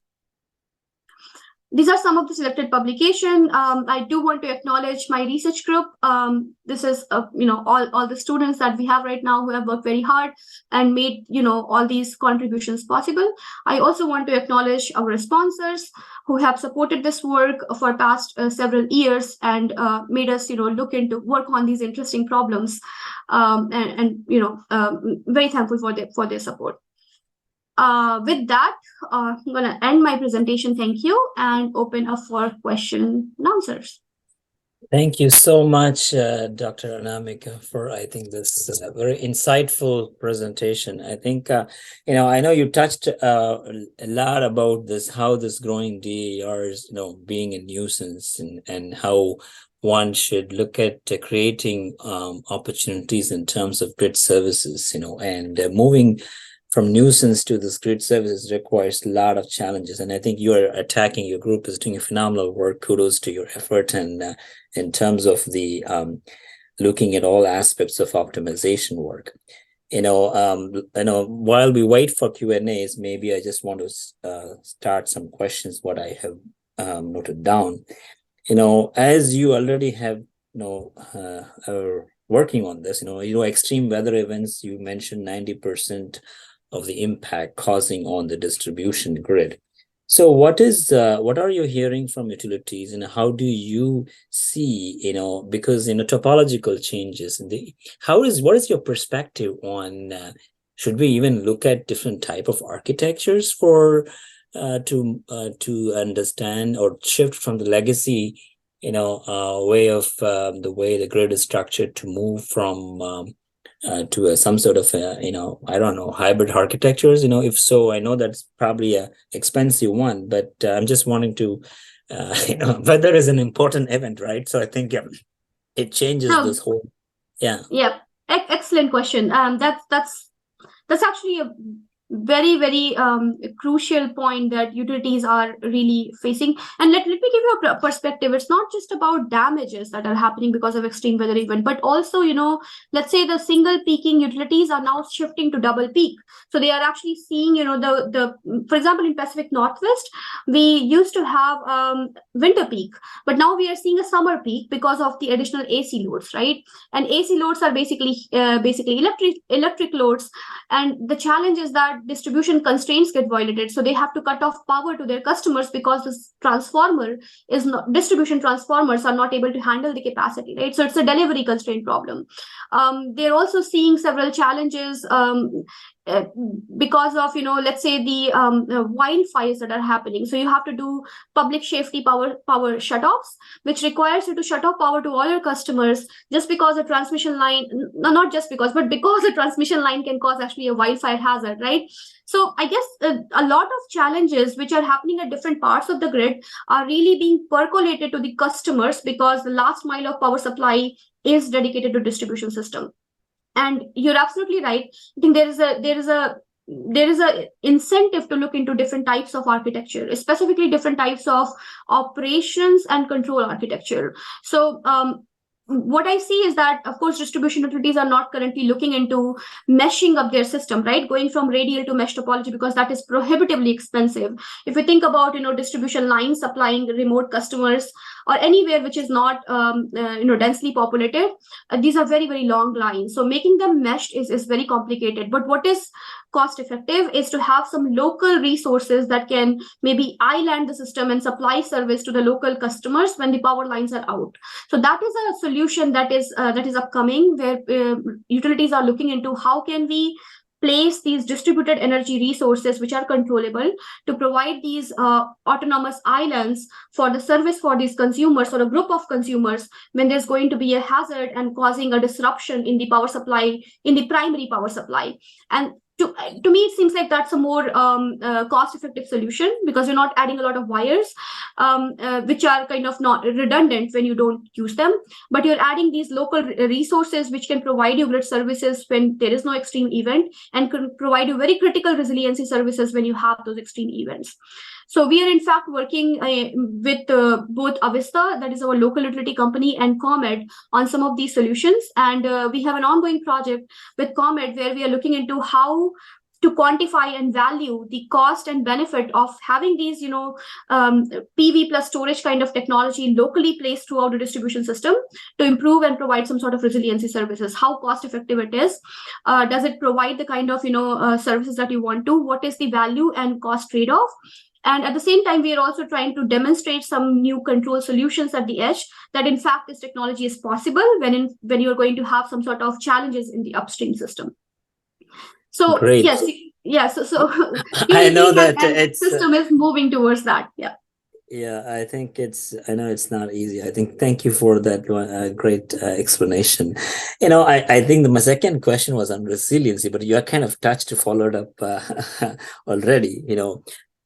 [SPEAKER 2] These are some of the selected publication. I do want to acknowledge my research group. This is, all the students that we have right now who have worked very hard and made, all these contributions possible. I also want to acknowledge our sponsors who have supported this work for past several years and made us, work on these interesting problems. Very thankful for their support. With that, I'm going to end my presentation. Thank you, and open up for question and answers.
[SPEAKER 1] Thank you so much, Dr. Anamika, for, I think, this very insightful presentation. I think, I know you touched a lot about this, how this growing DER is, being a nuisance, and how one should look at creating opportunities in terms of grid services, and moving from nuisance to this grid services requires a lot of challenges. And I think your group is doing a phenomenal work. Kudos to your effort. And in terms of the looking at all aspects of optimization work, while we wait for Q&As, maybe I just want to start some questions, what I have noted down. As you already have, are working on this, extreme weather events, you mentioned 90% of the impact causing on the distribution grid. So what are you hearing from utilities, and how do you see, because topological changes, what is your perspective on should we even look at different type of architectures for to understand or shift from the legacy way of the way the grid is structured to move from to some sort of hybrid architectures? If so, I know that's probably a expensive one, but I'm just wanting to weather is an important event, right? So I think it changes this whole
[SPEAKER 2] Excellent question. That's actually a very, very crucial point that utilities are really facing. And let me give you a perspective. It's not just about damages that are happening because of extreme weather event, but also, let's say the single peaking utilities are now shifting to double peak. So they are actually seeing, for example, in Pacific Northwest, we used to have winter peak, but now we are seeing a summer peak because of the additional AC loads, right? And AC loads are basically electric loads. And the challenge is that distribution constraints get violated, so they have to cut off power to their customers because this distribution transformers are not able to handle the capacity, right? So it's a delivery constraint problem. They're also seeing several challenges because of let's say the wildfires that are happening. So you have to do public safety power shutoffs, which requires you to shut off power to all your customers just because a transmission line, not just because, but because a transmission line can cause actually a wildfire hazard, right? So I guess a lot of challenges which are happening at different parts of the grid are really being percolated to the customers because the last mile of power supply is dedicated to distribution system. And you're absolutely right. I think there is a incentive to look into different types of architecture, specifically different types of operations and control architecture. So what I see is that, of course, distribution utilities are not currently looking into meshing up their system, right? Going from radial to mesh topology, because that is prohibitively expensive. If we think about, distribution lines supplying remote customers or anywhere which is not, densely populated, these are very, very long lines. So making them meshed is very complicated. But what is cost effective is to have some local resources that can maybe island the system and supply service to the local customers when the power lines are out. So that is a solution that is upcoming, where utilities are looking into how can we place these distributed energy resources which are controllable to provide these autonomous islands for the service for these consumers or a group of consumers when there's going to be a hazard and causing a disruption in the power supply, in the primary power supply. And to me, it seems like that's a more cost-effective solution, because you're not adding a lot of wires, which are kind of not redundant when you don't use them, but you're adding these local resources which can provide you grid services when there is no extreme event, and can provide you very critical resiliency services when you have those extreme events. So we are in fact working with both Avista, that is our local utility company, and ComEd on some of these solutions. And we have an ongoing project with ComEd where we are looking into how to quantify and value the cost and benefit of having these, PV plus storage kind of technology locally placed throughout the distribution system to improve and provide some sort of resiliency services. How cost effective it is? Does it provide the kind of, services that you want to? What is the value and cost trade-off? And at the same time, we are also trying to demonstrate some new control solutions at the edge that, in fact, this technology is possible when you're going to have some sort of challenges in the upstream system. So
[SPEAKER 1] Great.
[SPEAKER 2] yes, so
[SPEAKER 1] I know that it's
[SPEAKER 2] system is moving towards that. Yeah.
[SPEAKER 1] Yeah, I know it's not easy. I think thank you for that great explanation. I think my second question was on resiliency, but you are kind of touched to followed up already,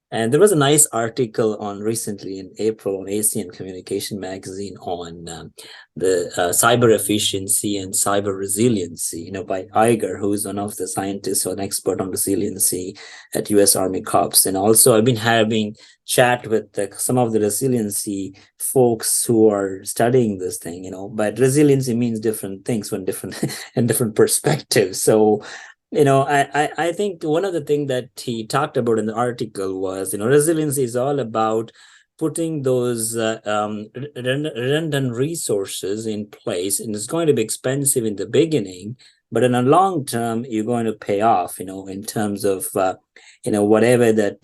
[SPEAKER 1] And there was a nice article recently in April on ACN Communication magazine on the cyber efficiency and cyber resiliency, by Iger, who is one of the scientists or an expert on resiliency at U.S. Army Corps. And also I've been having chat with some of the resiliency folks who are studying this thing, but resiliency means different things when different and different perspectives. So I think one of the things that he talked about in the article was, resiliency is all about putting those redundant resources in place, and it's going to be expensive in the beginning, but in the long term, you're going to pay off, in terms of, whatever that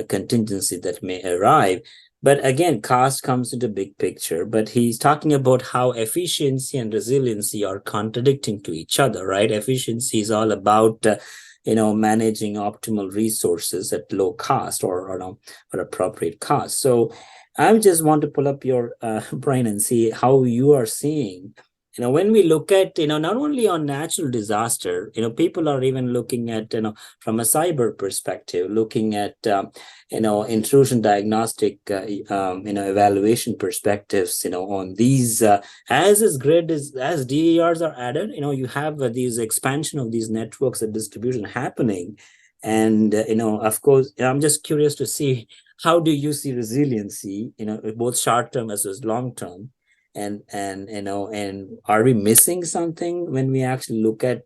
[SPEAKER 1] contingency that may arrive. But again, cost comes into big picture, but he's talking about how efficiency and resiliency are contradicting to each other, right? Efficiency is all about, managing optimal resources at low cost or appropriate cost. So I just want to pull up your brain and see how you are seeing, when we look at, not only on natural disaster, people are even looking at, from a cyber perspective, looking at, intrusion diagnostic, evaluation perspectives, on these, as DERs are added, you have these expansion of these networks and distribution happening. And, of course, I'm just curious to see, how do you see resiliency, both short term as well as long term? And are we missing something when we actually look at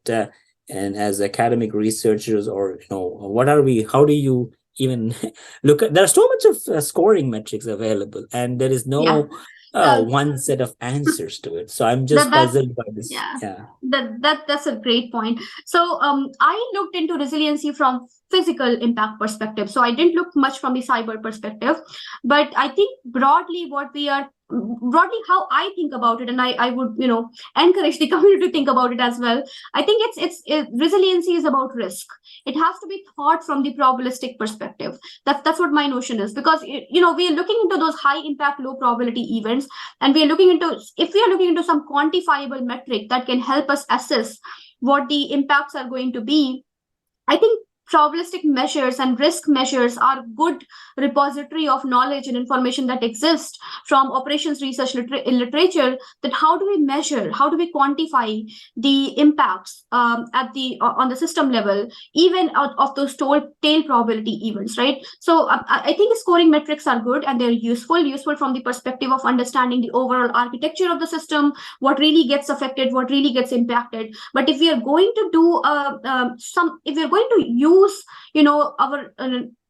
[SPEAKER 1] and as academic researchers, or how do you even look at? There's so much of scoring metrics available, and there is no one set of answers to it. So I'm just puzzled by this.
[SPEAKER 2] That's a great point. So I looked into resiliency from physical impact perspective. So I didn't look much from the cyber perspective, but I think broadly how I think about it, and I would encourage the community to think about it as well. I think resiliency is about risk. It has to be thought from the probabilistic perspective. That's what my notion is, because we are looking into those high impact, low probability events, and if we are looking into some quantifiable metric that can help us assess what the impacts are going to be, I think probabilistic measures and risk measures are good repository of knowledge and information that exist from operations research literature. That how do we measure, how do we quantify the impacts on the system level, even out of those tail probability events, right? So I think scoring metrics are good, and they're useful from the perspective of understanding the overall architecture of the system, what really gets affected, what really gets impacted. But if we are going to do if we're going to use our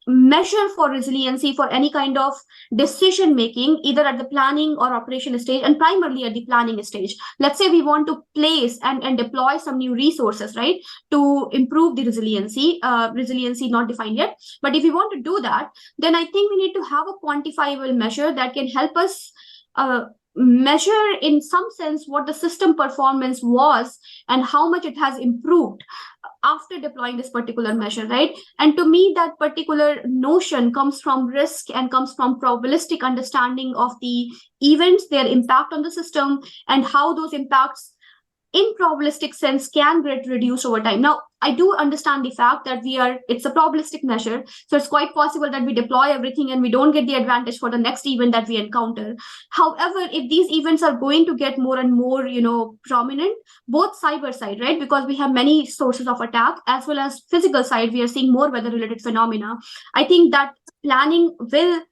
[SPEAKER 2] measure for resiliency for any kind of decision making, either at the planning or operation stage, and primarily at the planning stage, let's say we want to place and deploy some new resources, right, to improve the resiliency not defined yet, but if we want to do that, then I think we need to have a quantifiable measure that can help us measure in some sense what the system performance was and how much it has improved after deploying this particular measure, right? And to me, that particular notion comes from risk and comes from probabilistic understanding of the events, their impact on the system, and how those impacts in probabilistic sense can get reduced over time. Now, I do understand the fact that it's a probabilistic measure, so it's quite possible that we deploy everything and we don't get the advantage for the next event that we encounter. However, if these events are going to get more and more, prominent, both cyber side, right, because we have many sources of attack, as well as physical side, we are seeing more weather-related phenomena. I think that planning will,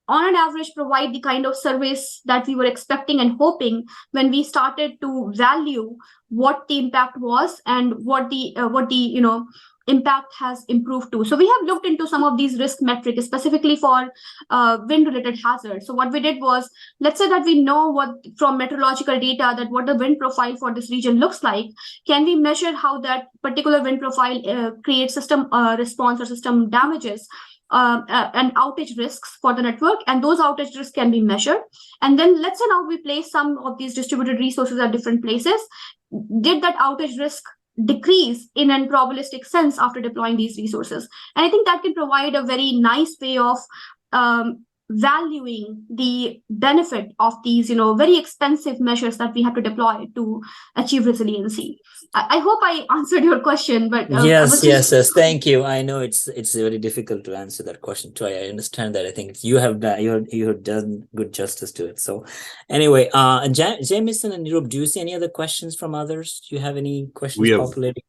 [SPEAKER 2] on an average, provide the kind of service that we were expecting and hoping when we started to value what the impact was and what the impact has improved too. So we have looked into some of these risk metrics specifically for wind-related hazards. So what we did was, let's say that we know what from meteorological data that what the wind profile for this region looks like. Can we measure how that particular wind profile creates system response or system damages and outage risks for the network, and those outage risks can be measured. And then let's say now we place some of these distributed resources at different places. Did that outage risk decrease in a probabilistic sense after deploying these resources? And I think that can provide a very nice way of valuing the benefit of these, very expensive measures that we have to deploy to achieve resiliency. I hope I answered your question, but
[SPEAKER 1] yes. Thank you. I know it's very difficult to answer that question too. I understand that. I think you have done good justice to it. So, anyway, Jameson and Europe, do you see any other questions from others? Do you have any questions populating?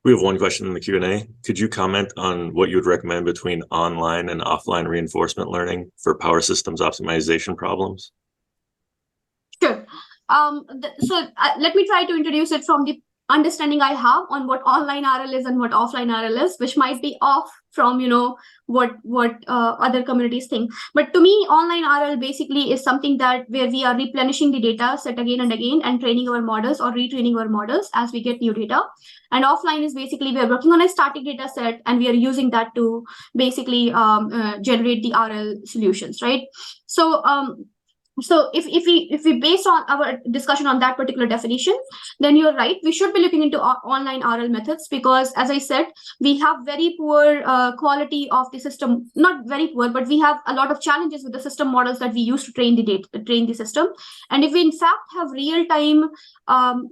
[SPEAKER 3] We have one question in the Q&A. Could you comment on what you would recommend between online and offline reinforcement learning for power systems optimization problems?
[SPEAKER 2] Sure. So let me try to introduce it from the understanding I have on what online RL is and what offline RL is, which might be off from what other communities think. But to me, online RL basically is something that where we are replenishing the data set again and again and training our models or retraining our models as we get new data. And offline is basically we are working on a static data set and we are using that to basically generate the RL solutions, right? So if we based on our discussion on that particular definition, then you're right. We should be looking into online RL methods because, as I said, we have very poor quality of the system. Not very poor, but we have a lot of challenges with the system models that we use to train the system. And if we in fact have real-time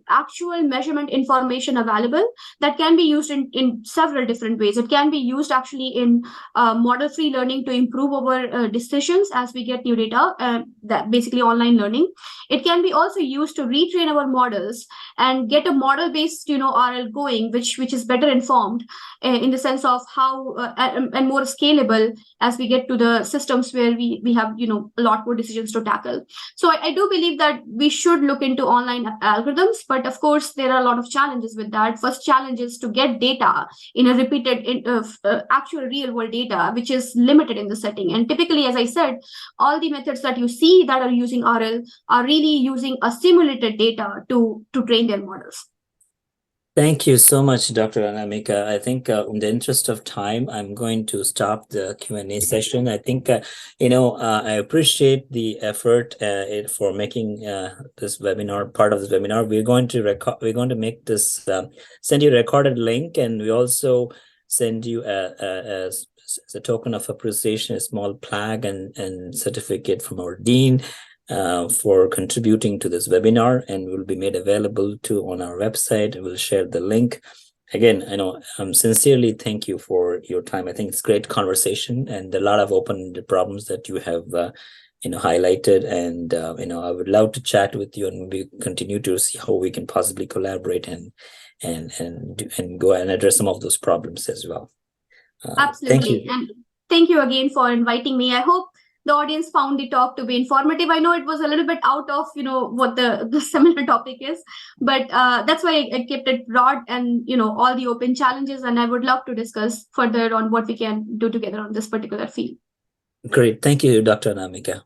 [SPEAKER 2] actual measurement information available, that can be used in several different ways. It can be used actually in model-free learning to improve our decisions as we get new data. That basically online learning. It can be also used to retrain our models and get a model-based, RL going, which is better informed in the sense of how and more scalable as we get to the systems where we have, a lot more decisions to tackle. So I do believe that we should look into online algorithms, but of course there are a lot of challenges with that. First challenge is to get data in a repeated actual real-world data, which is limited in the setting. And typically, as I said, all the methods that you see that are using RL are really using a simulated data to train their models.
[SPEAKER 1] Thank you so much, Dr. Anamika. I think in the interest of time, I'm going to stop the Q&A session. I think, I appreciate the effort for making this webinar part of this webinar. We're going to make this, send you a recorded link, and we also send you as a token of appreciation, a small plaque and certificate from our dean for contributing to this webinar, and will be made available on our website. We'll share the link. Again, sincerely thank you for your time. I think it's great conversation and a lot of open problems that you have highlighted, and I would love to chat with you, and we continue to see how we can possibly collaborate and go and address some of those problems as well.
[SPEAKER 2] Absolutely.
[SPEAKER 1] Thank you.
[SPEAKER 2] And thank you again for inviting me. I hope the audience found the talk to be informative. I know it was a little bit out of, what the seminar topic is, but that's why I kept it broad and, all the open challenges. And I would love to discuss further on what we can do together on this particular field.
[SPEAKER 1] Great. Thank you, Dr. Anamika.